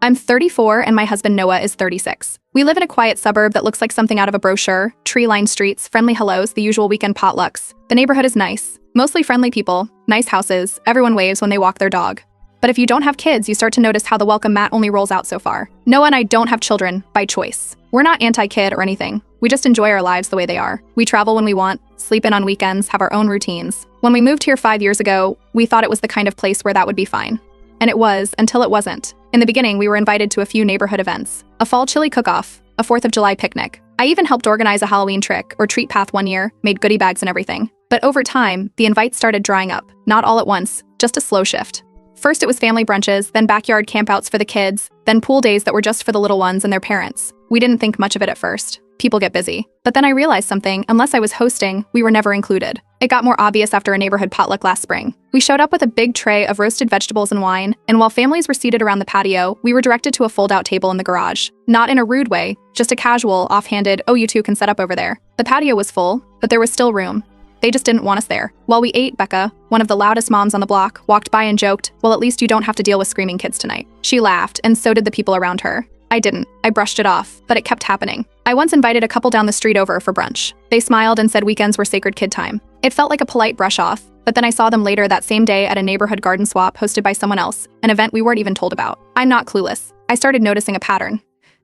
I'm 34 and my husband Noah is 36. We live in a quiet suburb that looks like something out of a brochure, tree-lined streets, friendly hellos, the usual weekend potlucks. The neighborhood is nice. Mostly friendly people, nice houses, everyone waves when they walk their dog. But if you don't have kids, you start to notice how the welcome mat only rolls out so far. Noah and I don't have children by choice. We're not anti-kid or anything. We just enjoy our lives the way they are. We travel when we want, sleep in on weekends, have our own routines. When we moved here 5 years ago, we thought it was the kind of place where that would be fine. And it was, until it wasn't. In the beginning, we were invited to a few neighborhood events. A fall chili cook-off, a 4th of July picnic. I even helped organize a Halloween trick or treat path one year, made goodie bags and everything. But over time, the invites started drying up. Not all at once, just a slow shift. First it was family brunches, then backyard campouts for the kids, then pool days that were just for the little ones and their parents. We didn't think much of it at first. People get busy. But then I realized something, unless I was hosting, we were never included. It got more obvious after a neighborhood potluck last spring. We showed up with a big tray of roasted vegetables and wine, and while families were seated around the patio, we were directed to a fold-out table in the garage. Not in a rude way, just a casual, offhanded, "Oh, you two can set up over there." The patio was full, but there was still room. They just didn't want us there. While we ate, Becca, one of the loudest moms on the block, walked by and joked, "Well, at least you don't have to deal with screaming kids tonight." She laughed, and so did the people around her. I didn't. I brushed it off, but it kept happening. I once invited a couple down the street over for brunch. They smiled and said weekends were sacred kid time. It felt like a polite brush off, but then I saw them later that same day at a neighborhood garden swap hosted by someone else, an event we weren't even told about. I'm not clueless. I started noticing a pattern.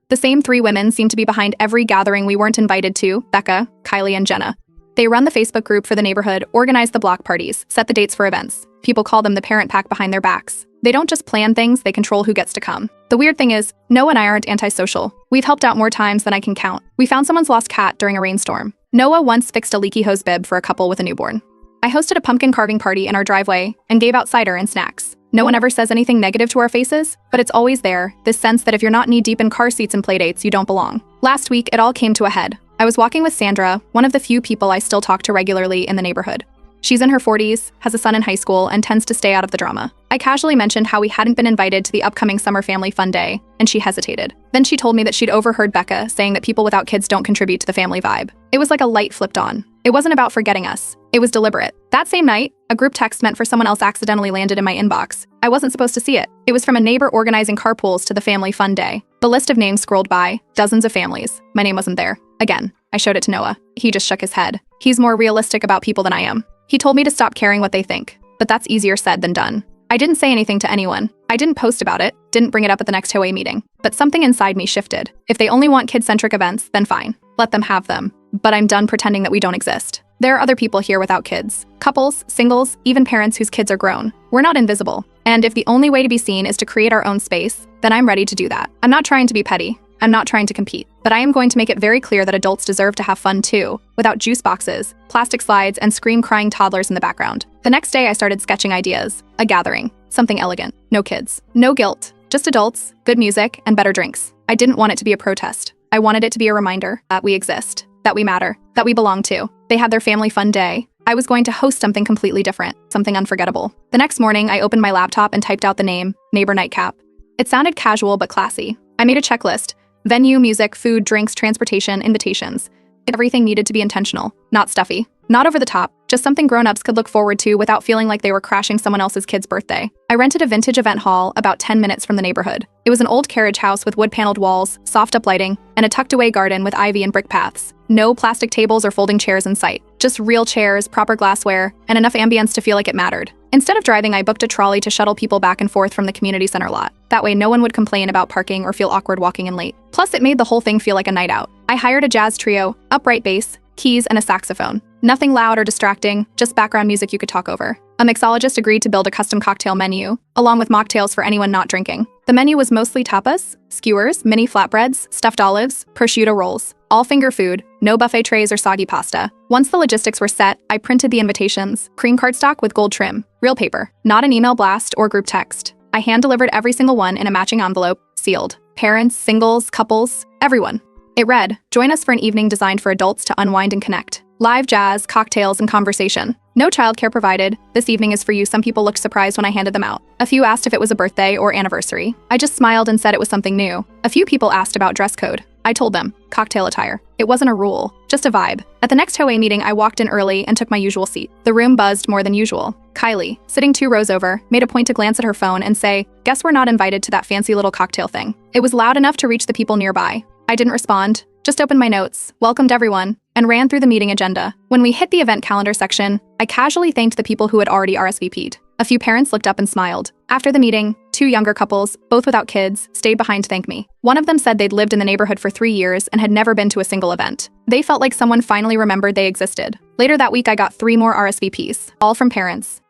The same 3 women seemed to be behind every gathering we weren't invited to: Becca, Kylie, and Jenna. They run the Facebook group for the neighborhood, organize the block parties, set the dates for events. People call them the parent pack behind their backs. They don't just plan things, they control who gets to come. The weird thing is, Noah and I aren't antisocial. We've helped out more times than I can count. We found someone's lost cat during a rainstorm. Noah once fixed a leaky hose bib for a couple with a newborn. I hosted a pumpkin carving party in our driveway and gave out cider and snacks. No one ever says anything negative to our faces, but it's always there, this sense that if you're not knee-deep in car seats and playdates, you don't belong. Last week, it all came to a head. I was walking with Sandra, one of the few people I still talk to regularly in the neighborhood. She's in her 40s, has a son in high school, and tends to stay out of the drama. I casually mentioned how we hadn't been invited to the upcoming summer family fun day, and she hesitated. Then she told me that she'd overheard Becca saying that people without kids don't contribute to the family vibe. It was like a light flipped on. It wasn't about forgetting us. It was deliberate. That same night, a group text meant for someone else accidentally landed in my inbox. I wasn't supposed to see it. It was from a neighbor organizing carpools to the family fun day. The list of names scrolled by, dozens of families. My name wasn't there. Again, I showed it to Noah. He just shook his head. He's more realistic about people than I am. He told me to stop caring what they think, but that's easier said than done. I didn't say anything to anyone. I didn't post about it, didn't bring it up at the next HOA meeting. But something inside me shifted. If they only want kid-centric events, then fine. Let them have them. But I'm done pretending that we don't exist. There are other people here without kids. Couples, singles, even parents whose kids are grown. We're not invisible. And if the only way to be seen is to create our own space, then I'm ready to do that. I'm not trying to be petty. I'm not trying to compete, but I am going to make it very clear that adults deserve to have fun too, without juice boxes, plastic slides, and scream-crying toddlers in the background. The next day I started sketching ideas. A gathering. Something elegant. No kids. No guilt. Just adults, good music, and better drinks. I didn't want it to be a protest. I wanted it to be a reminder that we exist, that we matter, that we belong to. They had their family fun day. I was going to host something completely different, something unforgettable. The next morning, I opened my laptop and typed out the name, Neighbor Nightcap. It sounded casual but classy. I made a checklist. Venue, music, food, drinks, transportation, invitations. Everything needed to be intentional, not stuffy, not over the top, just something grown-ups could look forward to without feeling like they were crashing someone else's kid's birthday. I rented a vintage event hall about 10 minutes from the neighborhood. It was an old carriage house with wood-paneled walls, soft uplighting, and a tucked-away garden with ivy and brick paths. No plastic tables or folding chairs in sight. Just real chairs, proper glassware, and enough ambience to feel like it mattered. Instead of driving, I booked a trolley to shuttle people back and forth from the community center lot. That way, no one would complain about parking or feel awkward walking in late. Plus, it made the whole thing feel like a night out. I hired a jazz trio, upright bass, keys, and a saxophone. Nothing loud or distracting, just background music you could talk over. A mixologist agreed to build a custom cocktail menu, along with mocktails for anyone not drinking. The menu was mostly tapas, skewers, mini flatbreads, stuffed olives, prosciutto rolls. All finger food, no buffet trays or soggy pasta. Once the logistics were set, I printed the invitations, cream cardstock with gold trim, real paper, not an email blast or group text. I hand-delivered every single one in a matching envelope, sealed. Parents, singles, couples, everyone. It read, "Join us for an evening designed for adults to unwind and connect. Live jazz, cocktails, and conversation. No childcare provided. This evening is for you. Some people looked surprised when I handed them out. A few asked if it was a birthday or anniversary. I just smiled and said it was something new. A few people asked about dress code. I told them, cocktail attire. It wasn't a rule, just a vibe. At the next HOA meeting, I walked in early and took my usual seat. The room buzzed more than usual. Kylie, sitting 2 rows over, made a point to glance at her phone and say, "Guess we're not invited to that fancy little cocktail thing." It was loud enough to reach the people nearby. I didn't respond, just opened my notes, welcomed everyone, and ran through the meeting agenda. When we hit the event calendar section, I casually thanked the people who had already RSVP'd. A few parents looked up and smiled. After the meeting, 2 younger couples, both without kids, stayed behind to thank me. One of them said they'd lived in the neighborhood for 3 years and had never been to a single event. They felt like someone finally remembered they existed. Later that week, I got 3 more RSVPs, all from parents.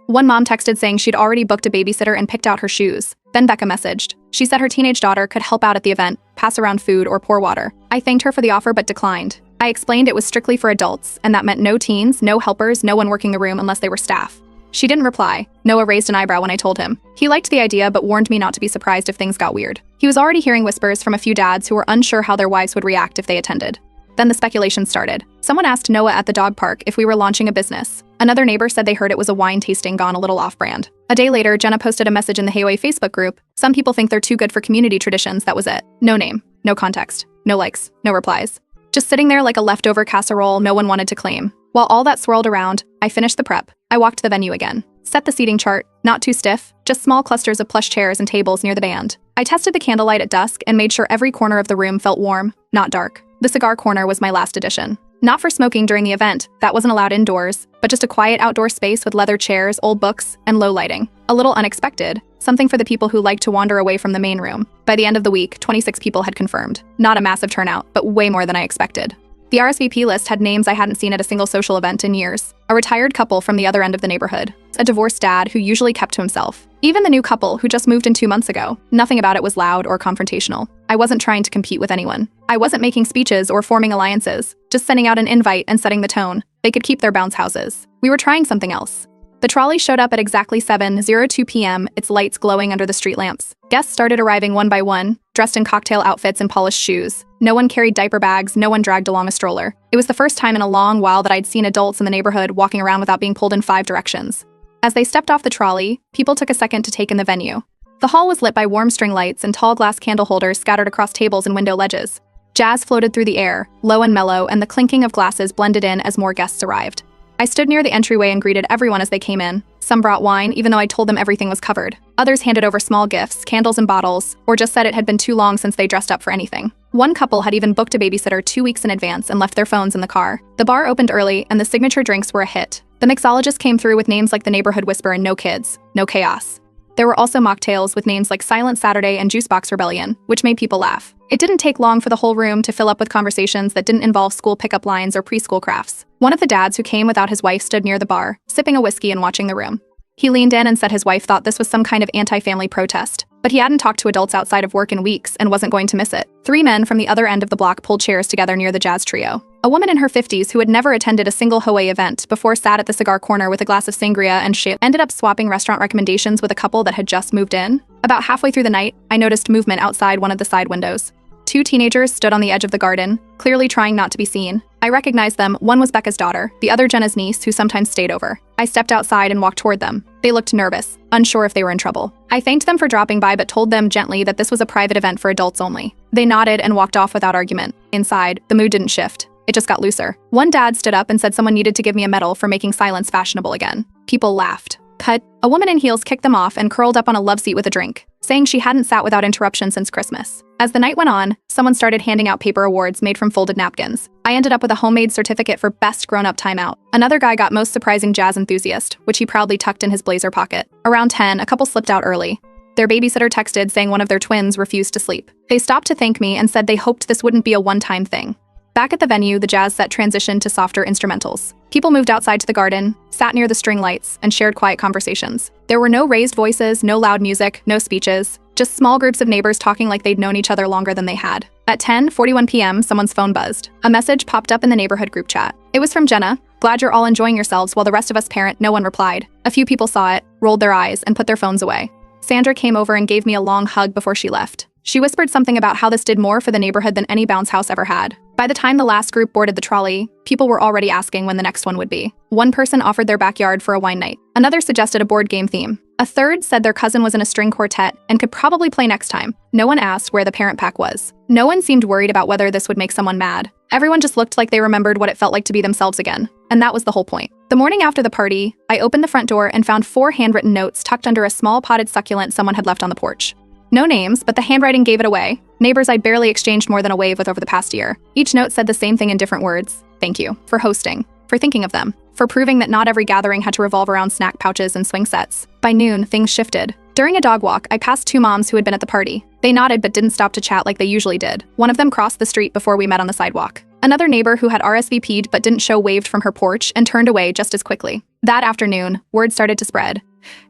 One mom texted saying she'd already booked a babysitter and picked out her shoes. Then Becca messaged. She said her teenage daughter could help out at the event, pass around food, or pour water. I thanked her for the offer but declined. I explained it was strictly for adults, and that meant no teens, no helpers, no one working the room unless they were staff. She didn't reply. Noah raised an eyebrow when I told him. He liked the idea but warned me not to be surprised if things got weird. He was already hearing whispers from a few dads who were unsure how their wives would react if they attended. Then the speculation started. Someone asked Noah at the dog park if we were launching a business. Another neighbor said they heard it was a wine tasting gone a little off-brand. A day later, Jenna posted a message in the HOA Facebook group. Some people think they're too good for community traditions. That was it. No name, no context, no likes, no replies. Just sitting there like a leftover casserole no one wanted to claim. While all that swirled around, I finished the prep. I walked the venue again. Set the seating chart, not too stiff, just small clusters of plush chairs and tables near the band. I tested the candlelight at dusk and made sure every corner of the room felt warm, not dark. The cigar corner was my last addition. Not for smoking during the event, that wasn't allowed indoors, but just a quiet outdoor space with leather chairs, old books, and low lighting. A little unexpected, something for the people who like to wander away from the main room. By the end of the week, 26 people had confirmed. Not a massive turnout, but way more than I expected. The RSVP list had names I hadn't seen at a single social event in years. A retired couple from the other end of the neighborhood. A divorced dad who usually kept to himself. Even the new couple who just moved in 2 months ago. Nothing about it was loud or confrontational. I wasn't trying to compete with anyone. I wasn't making speeches or forming alliances. Just sending out an invite and setting the tone. They could keep their bounce houses. We were trying something else. The trolley showed up at exactly 7:02 p.m., its lights glowing under the street lamps. Guests started arriving one by one, dressed in cocktail outfits and polished shoes. No one carried diaper bags, no one dragged along a stroller. It was the first time in a long while that I'd seen adults in the neighborhood walking around without being pulled in 5 directions. As they stepped off the trolley, people took a second to take in the venue. The hall was lit by warm string lights and tall glass candle holders scattered across tables and window ledges. Jazz floated through the air, low and mellow, and the clinking of glasses blended in as more guests arrived. I stood near the entryway and greeted everyone as they came in. Some brought wine, even though I told them everything was covered. Others handed over small gifts, candles and bottles, or just said it had been too long since they dressed up for anything. One couple had even booked a babysitter 2 weeks in advance and left their phones in the car. The bar opened early, and the signature drinks were a hit. The mixologist came through with names like the Neighborhood Whisper and No Kids, No Chaos. There were also mocktails with names like Silent Saturday and Juicebox Rebellion, which made people laugh. It didn't take long for the whole room to fill up with conversations that didn't involve school pickup lines or preschool crafts. One of the dads who came without his wife stood near the bar, sipping a whiskey and watching the room. He leaned in and said his wife thought this was some kind of anti-family protest, but he hadn't talked to adults outside of work in weeks and wasn't going to miss it. 3 men from the other end of the block pulled chairs together near the jazz trio. A woman in her 50s who had never attended a single HOA event before sat at the cigar corner with a glass of sangria and shit ended up swapping restaurant recommendations with a couple that had just moved in. About halfway through the night, I noticed movement outside one of the side windows. 2 teenagers stood on the edge of the garden, clearly trying not to be seen. I recognized them. One was Becca's daughter, the other Jenna's niece, who sometimes stayed over. I stepped outside and walked toward them. They looked nervous, unsure if they were in trouble. I thanked them for dropping by but told them gently that this was a private event for adults only. They nodded and walked off without argument. Inside, the mood didn't shift. It just got looser. One dad stood up and said someone needed to give me a medal for making silence fashionable again. People laughed. Cut. A woman in heels kicked them off and curled up on a love seat with a drink, saying she hadn't sat without interruption since Christmas. As the night went on, someone started handing out paper awards made from folded napkins. I ended up with a homemade certificate for Best Grown-Up Timeout. Another guy got Most Surprising Jazz Enthusiast, which he proudly tucked in his blazer pocket. Around 10, a couple slipped out early. Their babysitter texted saying one of their twins refused to sleep. They stopped to thank me and said they hoped this wouldn't be a one-time thing. Back at the venue, the jazz set transitioned to softer instrumentals. People moved outside to the garden, sat near the string lights, and shared quiet conversations. There were no raised voices, no loud music, no speeches, just small groups of neighbors talking like they'd known each other longer than they had. At 10:41 p.m., someone's phone buzzed. A message popped up in the neighborhood group chat. It was from Jenna. "Glad you're all enjoying yourselves," while the rest of us parent. No one replied. A few people saw it, rolled their eyes, and put their phones away. Sandra came over and gave me a long hug before she left. She whispered something about how this did more for the neighborhood than any bounce house ever had. By the time the last group boarded the trolley, people were already asking when the next one would be. One person offered their backyard for a wine night. Another suggested a board game theme. A third said their cousin was in a string quartet and could probably play next time. No one asked where the parent pack was. No one seemed worried about whether this would make someone mad. Everyone just looked like they remembered what it felt like to be themselves again. And that was the whole point. The morning after the party, I opened the front door and found 4 handwritten notes tucked under a small potted succulent someone had left on the porch. No names, but the handwriting gave it away. Neighbors I'd barely exchanged more than a wave with over the past year. Each note said the same thing in different words. Thank you for hosting, for thinking of them, for proving that not every gathering had to revolve around snack pouches and swing sets. By noon, things shifted. During a dog walk, I passed 2 moms who had been at the party. They nodded but didn't stop to chat like they usually did. One of them crossed the street before we met on the sidewalk. Another neighbor who had RSVP'd but didn't show waved from her porch and turned away just as quickly. That afternoon, word started to spread.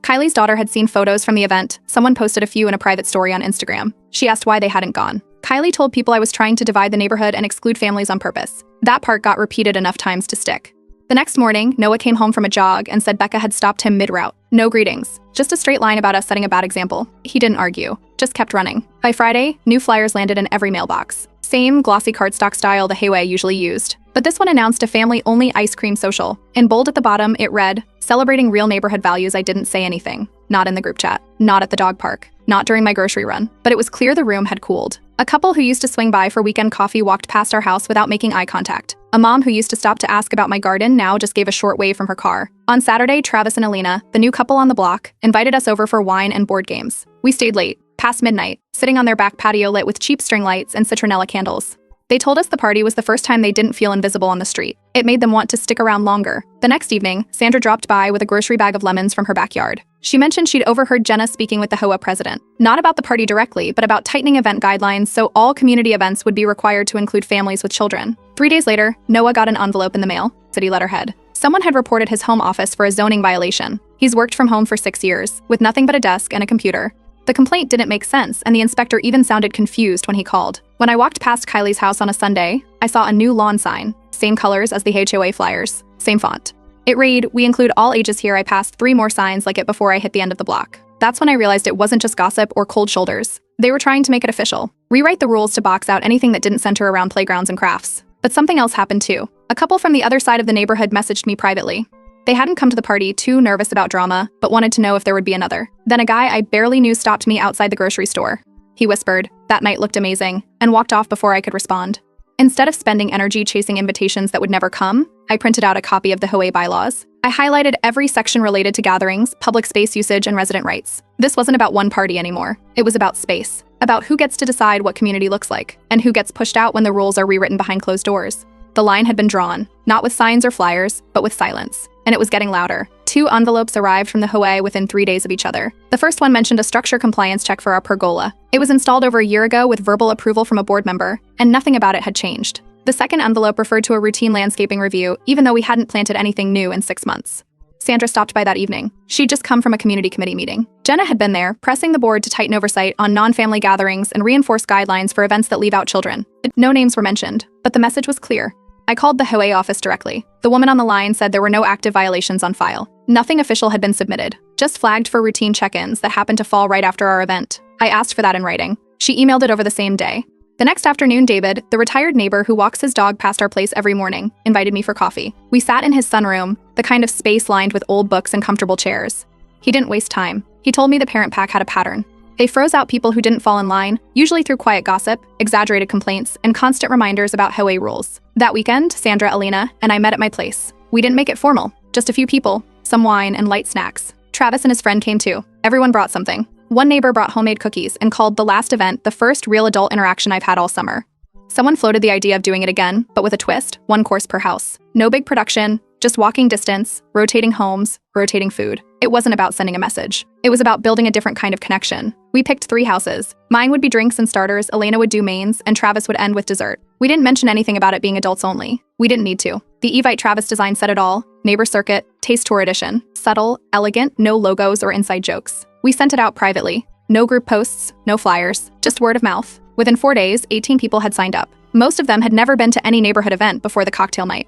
Kylie's daughter had seen photos from the event. Someone posted a few in a private story on Instagram. She asked why they hadn't gone. Kylie told people I was trying to divide the neighborhood and exclude families on purpose. That part got repeated enough times to stick. The next morning, Noah came home from a jog and said Becca had stopped him mid-route. No greetings. Just a straight line about us setting a bad example. He didn't argue, just kept running. By Friday, new flyers landed in every mailbox. Same glossy cardstock style the Hayway usually used. But this one announced a family-only ice cream social. In bold at the bottom, it read, "Celebrating real neighborhood values. I didn't say anything. Not in the group chat. Not at the dog park. Not during my grocery run." But it was clear the room had cooled. A couple who used to swing by for weekend coffee walked past our house without making eye contact. A mom who used to stop to ask about my garden now just gave a short wave from her car. On Saturday, Travis and Alina, the new couple on the block, invited us over for wine and board games. We stayed late, past midnight, sitting on their back patio lit with cheap string lights and citronella candles. They told us the party was the first time they didn't feel invisible on the street. It made them want to stick around longer. The next evening, Sandra dropped by with a grocery bag of lemons from her backyard. She mentioned she'd overheard Jenna speaking with the HOA president. Not about the party directly, but about tightening event guidelines so all community events would be required to include families with children. 3 days later, Noah got an envelope in the mail, city letterhead. Someone had reported his home office for a zoning violation. He's worked from home for 6 years, with nothing but a desk and a computer. The complaint didn't make sense, and the inspector even sounded confused when he called. When I walked past Kylie's house on a Sunday, I saw a new lawn sign, same colors as the HOA flyers, same font. It read, "We include all ages here." I passed 3 more signs like it before I hit the end of the block. That's when I realized it wasn't just gossip or cold shoulders. They were trying to make it official, rewrite the rules to box out anything that didn't center around playgrounds and crafts. But something else happened too. A couple from the other side of the neighborhood messaged me privately. They hadn't come to the party, too nervous about drama, but wanted to know if there would be another. Then a guy I barely knew stopped me outside the grocery store. He whispered, "That night looked amazing," and walked off before I could respond. Instead of spending energy chasing invitations that would never come, I printed out a copy of the HOA bylaws. I highlighted every section related to gatherings, public space usage, and resident rights. This wasn't about one party anymore. It was about space, about who gets to decide what community looks like, and who gets pushed out when the rules are rewritten behind closed doors. The line had been drawn, not with signs or flyers, but with silence. And it was getting louder. 2 envelopes arrived from the HOA within 3 days of each other. The first one mentioned a structure compliance check for our pergola. It was installed over a year ago with verbal approval from a board member, and nothing about it had changed. The second envelope referred to a routine landscaping review, even though we hadn't planted anything new in 6 months. Sandra stopped by that evening. She'd just come from a community committee meeting. Jenna had been there, pressing the board to tighten oversight on non-family gatherings and reinforce guidelines for events that leave out children. No names were mentioned, but the message was clear. I called the HOA office directly. The woman on the line said there were no active violations on file. Nothing official had been submitted, just flagged for routine check-ins that happened to fall right after our event. I asked for that in writing. She emailed it over the same day. The next afternoon, David, the retired neighbor who walks his dog past our place every morning, invited me for coffee. We sat in his sunroom, the kind of space lined with old books and comfortable chairs. He didn't waste time. He told me the parent pack had a pattern. They froze out people who didn't fall in line, usually through quiet gossip, exaggerated complaints, and constant reminders about HOA rules. That weekend, Sandra, Alina, and I met at my place. We didn't make it formal, just a few people, some wine, and light snacks. Travis and his friend came too. Everyone brought something. One neighbor brought homemade cookies and called the last event the first real adult interaction I've had all summer. Someone floated the idea of doing it again, but with a twist, 1 course per house. No big production, just walking distance, rotating homes, rotating food. It wasn't about sending a message. It was about building a different kind of connection. We picked 3 houses. Mine would be drinks and starters, Elena would do mains, and Travis would end with dessert. We didn't mention anything about it being adults only. We didn't need to. The Evite Travis design said it all. Neighbor circuit, taste tour edition. Subtle, elegant, no logos or inside jokes. We sent it out privately. No group posts, no flyers, just word of mouth. Within 4 days, 18 people had signed up. Most of them had never been to any neighborhood event before the cocktail night.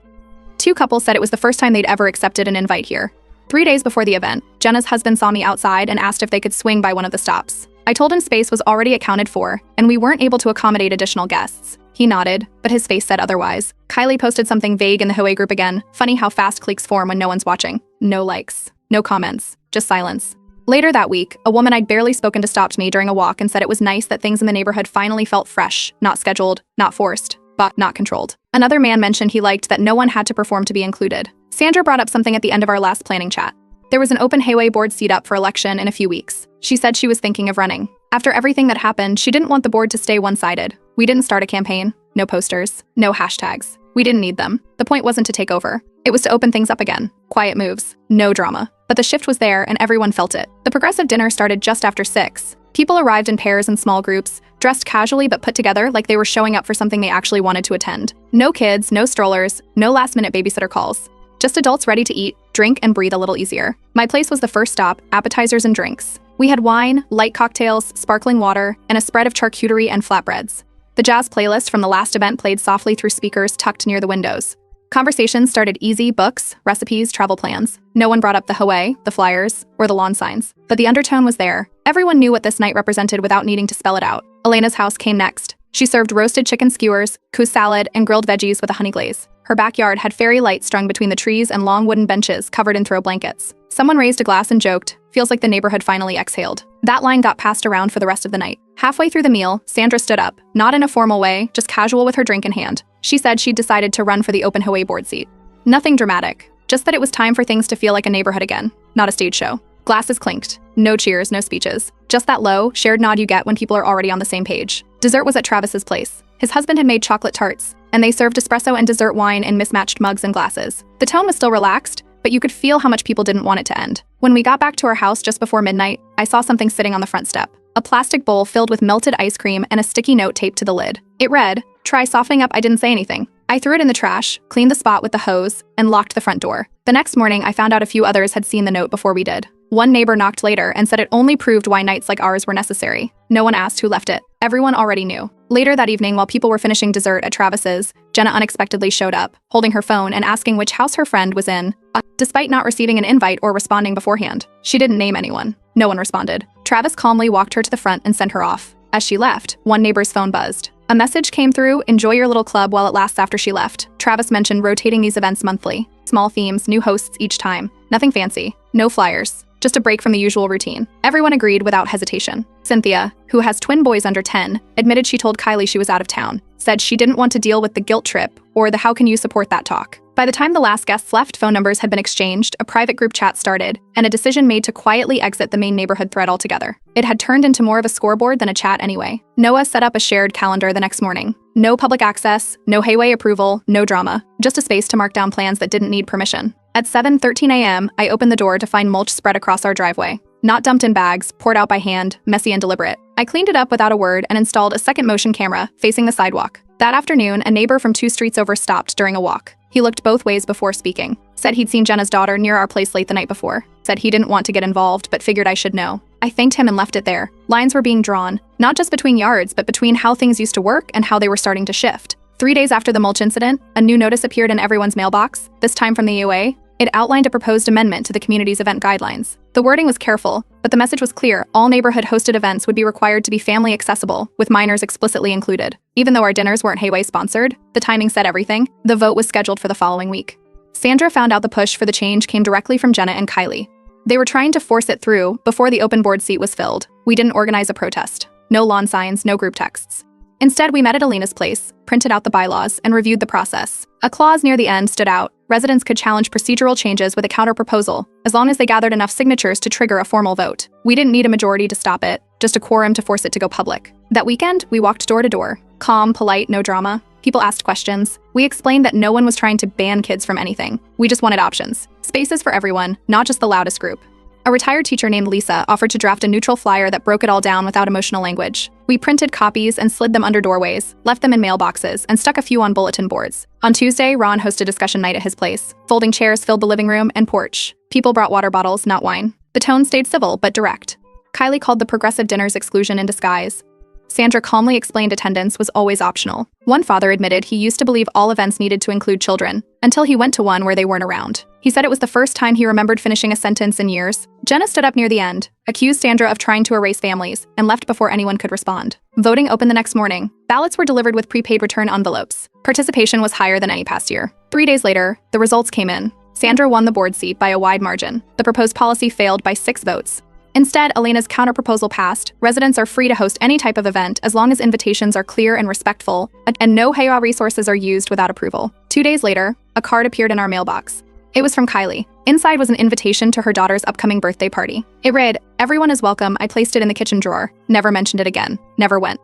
2 couples said it was the first time they'd ever accepted an invite here. 3 days before the event, Jenna's husband saw me outside and asked if they could swing by one of the stops. I told him space was already accounted for, and we weren't able to accommodate additional guests. He nodded, but his face said otherwise. Kylie posted something vague in the Hawaii group again. Funny how fast cliques form when no one's watching. No likes. No comments. Just silence. Later that week, a woman I'd barely spoken to stopped me during a walk and said it was nice that things in the neighborhood finally felt fresh, not scheduled, not forced, but not controlled. Another man mentioned he liked that no one had to perform to be included. Sandra brought up something at the end of our last planning chat. There was an open Hawaii board seat up for election in a few weeks. She said she was thinking of running. After everything that happened, she didn't want the board to stay one-sided. We didn't start a campaign. No posters. No hashtags. We didn't need them. The point wasn't to take over. It was to open things up again. Quiet moves. No drama. But the shift was there and everyone felt it. The progressive dinner started just after 6. People arrived in pairs and small groups, dressed casually but put together like they were showing up for something they actually wanted to attend. No kids, no strollers, no last-minute babysitter calls. Just adults ready to eat, drink, and breathe a little easier. My place was the first stop, appetizers and drinks. We had wine, light cocktails, sparkling water, and a spread of charcuterie and flatbreads. The jazz playlist from the last event played softly through speakers tucked near the windows. Conversations started easy: books, recipes, travel plans. No one brought up the Hawaii, the flyers, or the lawn signs. But the undertone was there. Everyone knew what this night represented without needing to spell it out. Elena's house came next. She served roasted chicken skewers, couscous salad, and grilled veggies with a honey glaze. Her backyard had fairy lights strung between the trees and long wooden benches covered in throw blankets. Someone raised a glass and joked, "Feels like the neighborhood finally exhaled." That line got passed around for the rest of the night. Halfway through the meal, Sandra stood up, not in a formal way, just casual with her drink in hand. She said she'd decided to run for the open Hawaii board seat. Nothing dramatic, just that it was time for things to feel like a neighborhood again, not a stage show. Glasses clinked. No cheers, no speeches. Just that low, shared nod you get when people are already on the same page. Dessert was at Travis's place. His husband had made chocolate tarts, and they served espresso and dessert wine in mismatched mugs and glasses. The tone was still relaxed, but you could feel how much people didn't want it to end. When we got back to our house just before midnight, I saw something sitting on the front step. A plastic bowl filled with melted ice cream and a sticky note taped to the lid. It read, "Try softening up, I didn't say anything." I threw it in the trash, cleaned the spot with the hose, and locked the front door. The next morning, I found out a few others had seen the note before we did. One neighbor knocked later and said it only proved why nights like ours were necessary. No one asked who left it. Everyone already knew. Later that evening, while people were finishing dessert at Travis's, Jenna unexpectedly showed up, holding her phone and asking which house her friend was in, despite not receiving an invite or responding beforehand. She didn't name anyone. No one responded. Travis calmly walked her to the front and sent her off. As she left, one neighbor's phone buzzed. A message came through, "Enjoy your little club while it lasts." After she left, Travis mentioned rotating these events monthly. Small themes, new hosts each time. Nothing fancy. No flyers. Just a break from the usual routine. Everyone agreed without hesitation. Cynthia, who has twin boys under 10, admitted she told Kylie she was out of town, said she didn't want to deal with the guilt trip or the "how can you support that" talk. By the time the last guests left, phone numbers had been exchanged, a private group chat started, and a decision made to quietly exit the main neighborhood thread altogether. It had turned into more of a scoreboard than a chat anyway. Noah set up a shared calendar the next morning. No public access, no Hawaii approval, no drama, just a space to mark down plans that didn't need permission. At 7:13 a.m., I opened the door to find mulch spread across our driveway. Not dumped in bags, poured out by hand, messy and deliberate. I cleaned it up without a word and installed a second motion camera facing the sidewalk. That afternoon, a neighbor from 2 streets over stopped during a walk. He looked both ways before speaking. Said he'd seen Jenna's daughter near our place late the night before. Said he didn't want to get involved, but figured I should know. I thanked him and left it there. Lines were being drawn, not just between yards, but between how things used to work and how they were starting to shift. 3 days after the mulch incident, a new notice appeared in everyone's mailbox, this time from the UA. It outlined a proposed amendment to the community's event guidelines. The wording was careful, but the message was clear. All neighborhood-hosted events would be required to be family accessible, with minors explicitly included. Even though our dinners weren't Hawaii sponsored, the timing said everything. The vote was scheduled for the following week. Sandra found out the push for the change came directly from Jenna and Kylie. They were trying to force it through before the open board seat was filled. We didn't organize a protest. No lawn signs, no group texts. Instead, we met at Alina's place, printed out the bylaws, and reviewed the process. A clause near the end stood out. Residents could challenge procedural changes with a counter-proposal, as long as they gathered enough signatures to trigger a formal vote. We didn't need a majority to stop it, just a quorum to force it to go public. That weekend, we walked door to door. Calm, polite, no drama. People asked questions. We explained that no one was trying to ban kids from anything. We just wanted options. Spaces for everyone, not just the loudest group. A retired teacher named Lisa offered to draft a neutral flyer that broke it all down without emotional language. We printed copies and slid them under doorways, left them in mailboxes, and stuck a few on bulletin boards. On Tuesday, Ron hosted discussion night at his place. Folding chairs filled the living room and porch. People brought water bottles, not wine. The tone stayed civil, but direct. Kylie called the progressive dinners exclusion in disguise. Sandra calmly explained attendance was always optional. One father admitted he used to believe all events needed to include children, until he went to one where they weren't around. He said it was the first time he remembered finishing a sentence in years. Jenna stood up near the end, accused Sandra of trying to erase families, and left before anyone could respond. Voting opened the next morning. Ballots were delivered with prepaid return envelopes. Participation was higher than any past year. 3 days later, the results came in. Sandra won the board seat by a wide margin. The proposed policy failed by 6 votes. Instead, Elena's counterproposal passed. Residents are free to host any type of event as long as invitations are clear and respectful, and no Heiau resources are used without approval. 2 days later, a card appeared in our mailbox. It was from Kylie. Inside was an invitation to her daughter's upcoming birthday party. It read, "Everyone is welcome. I placed it in the kitchen drawer. Never mentioned it again. Never went."